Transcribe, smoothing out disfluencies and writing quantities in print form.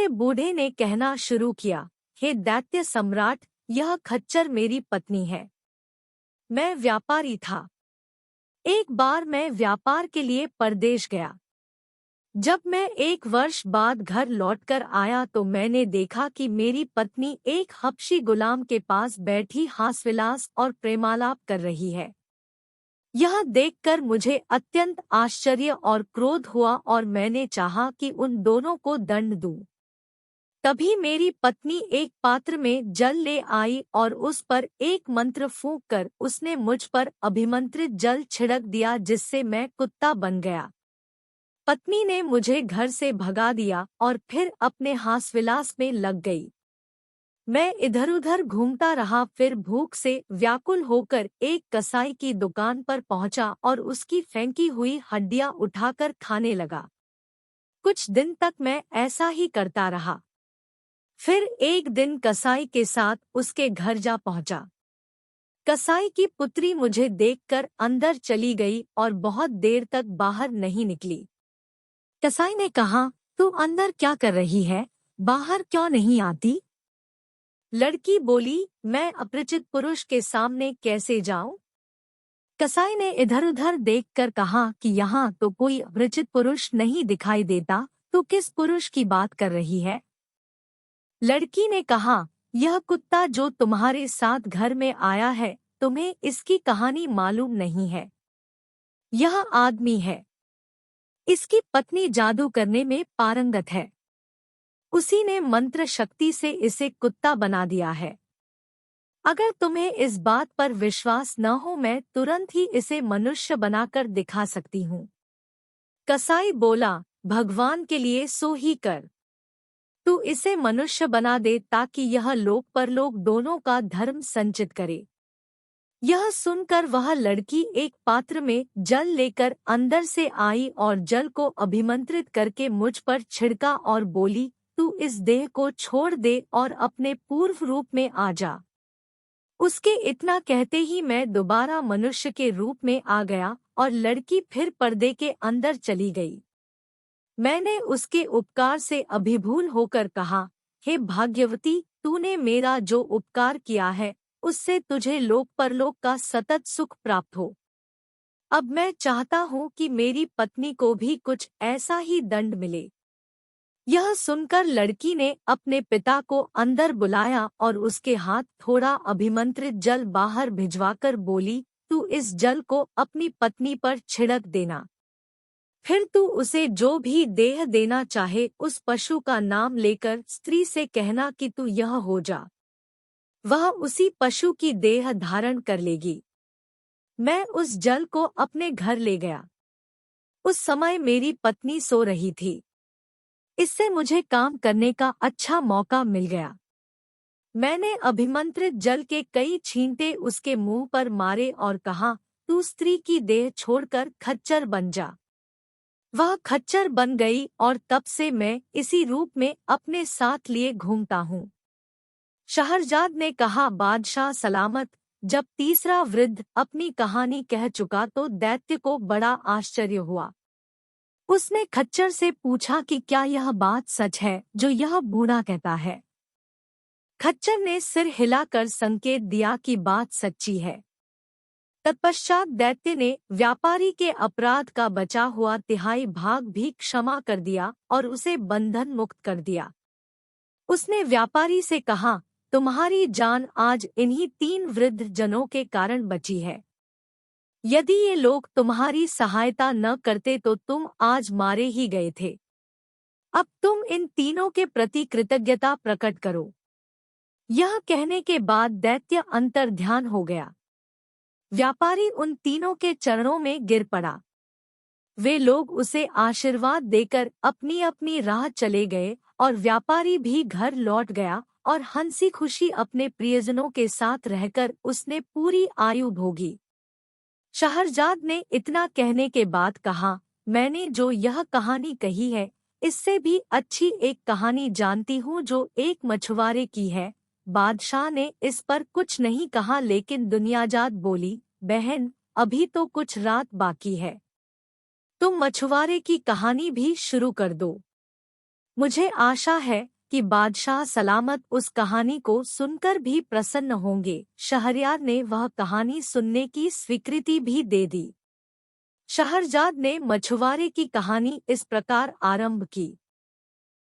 दूसरे बूढ़े ने कहना शुरू किया, हे दैत्य सम्राट, यह खच्चर मेरी पत्नी है। मैं व्यापारी था। एक बार मैं व्यापार के लिए परदेश गया। जब मैं 1 वर्ष बाद घर लौटकर आया तो मैंने देखा कि मेरी पत्नी एक हबशी गुलाम के पास बैठी हास्यविलास और प्रेमालाप कर रही है। यह देखकर मुझे अत्यंत आश्चर्य और क्रोध हुआ और मैंने चाहा कि उन दोनों को दंड दूं। तभी मेरी पत्नी एक पात्र में जल ले आई और उस पर एक मंत्र फूंककर उसने मुझ पर अभिमंत्रित जल छिड़क दिया, जिससे मैं कुत्ता बन गया। पत्नी ने मुझे घर से भगा दिया और फिर अपने हास्यविलास में लग गई। मैं इधर-उधर घूमता रहा, फिर भूख से व्याकुल होकर एक कसाई की दुकान पर पहुंचा और उसकी फेंकी हुई हड्डियां उठाकर खाने लगा। कुछ दिन तक मैं ऐसा ही करता रहा। फिर एक दिन कसाई के साथ उसके घर जा पहुंचा। कसाई की पुत्री मुझे देखकर अंदर चली गई और बहुत देर तक बाहर नहीं निकली। कसाई ने कहा, तू अंदर क्या कर रही है, बाहर क्यों नहीं आती? लड़की बोली, मैं अपरिचित पुरुष के सामने कैसे जाऊं? कसाई ने इधर-उधर देखकर कहा कि यहाँ तो कोई अपरिचित पुरुष नहीं दिखाई देता, तो किस पुरुष की बात कर रही है? लड़की ने कहा, यह कुत्ता जो तुम्हारे साथ घर में आया है, तुम्हें इसकी कहानी मालूम नहीं है। यह आदमी है। इसकी पत्नी जादू करने में पारंगत है। उसी ने मंत्र शक्ति से इसे कुत्ता बना दिया है। अगर तुम्हें इस बात पर विश्वास न हो, मैं तुरंत ही इसे मनुष्य बनाकर दिखा सकती हूँ। कसाई बोला, भगवान के लिए सो ही कर। तू इसे मनुष्य बना दे ताकि यह लोक परलोक दोनों का धर्म संचित करे। यह सुनकर वह लड़की एक पात्र में जल लेकर अंदर से आई और जल को अभिमंत्रित करके मुझ पर छिड़का और बोली, तू इस देह को छोड़ दे और अपने पूर्व रूप में आ जा। उसके इतना कहते ही मैं दोबारा मनुष्य के रूप में आ गया और लड़की फिर पर्दे के अंदर चली गई। मैंने उसके उपकार से अभिभूल होकर कहा, हे भाग्यवती, तूने मेरा जो उपकार किया है उससे तुझे लोक परलोक का सतत सुख प्राप्त हो। अब मैं चाहता हूँ कि मेरी पत्नी को भी कुछ ऐसा ही दंड मिले। यह सुनकर लड़की ने अपने पिता को अंदर बुलाया और उसके हाथ थोड़ा अभिमंत्रित जल बाहर भिजवाकर बोली, तू इस जल को अपनी पत्नी पर छिड़क देना। फिर तू उसे जो भी देह देना चाहे उस पशु का नाम लेकर स्त्री से कहना कि तू यह हो जा। वह उसी पशु की देह धारण कर लेगी। मैं उस जल को अपने घर ले गया। उस समय मेरी पत्नी सो रही थी। इससे मुझे काम करने का अच्छा मौका मिल गया। मैंने अभिमंत्रित जल के कई छींटे उसके मुंह पर मारे और कहा, तू स्त्री की देह छोड़कर खच्चर बन जा। वह खच्चर बन गई और तब से मैं इसी रूप में अपने साथ लिए घूमता हूँ। शहरजाद ने कहा, बादशाह सलामत। जब तीसरा वृद्ध अपनी कहानी कह चुका तो दैत्य को बड़ा आश्चर्य हुआ। उसने खच्चर से पूछा कि क्या यह बात सच है जो यह बूढ़ा कहता है? खच्चर ने सिर हिलाकर संकेत दिया कि बात सच्ची है। तत्पश्चात दैत्य ने व्यापारी के अपराध का बचा हुआ तिहाई भाग भी क्षमा कर दिया और उसे बंधन मुक्त कर दिया। उसने व्यापारी से कहा, तुम्हारी जान आज इन्हीं 3 वृद्ध जनों के कारण बची है। यदि ये लोग तुम्हारी सहायता न करते तो तुम आज मारे ही गए थे। अब तुम इन तीनों के प्रति कृतज्ञता प्रकट करो। यह कहने के बाद दैत्य अंतर्ध्यान हो गया। व्यापारी उन तीनों के चरणों में गिर पड़ा। वे लोग उसे आशीर्वाद देकर अपनी अपनी राह चले गए और व्यापारी भी घर लौट गया और हंसी खुशी अपने प्रियजनों के साथ रहकर उसने पूरी आयु भोगी। शहरजाद ने इतना कहने के बाद कहा, मैंने जो यह कहानी कही है इससे भी अच्छी एक कहानी जानती हूँ जो एक मछुआरे की है। बादशाह ने इस पर कुछ नहीं कहा, लेकिन दुनियाजाद बोली, बहन, अभी तो कुछ रात बाकी है। तुम मछुआरे की कहानी भी शुरू कर दो। मुझे आशा है कि बादशाह सलामत उस कहानी को सुनकर भी प्रसन्न होंगे। शहरयार ने वह कहानी सुनने की स्वीकृति भी दे दी। शहरजाद ने मछुआरे की कहानी इस प्रकार आरंभ की।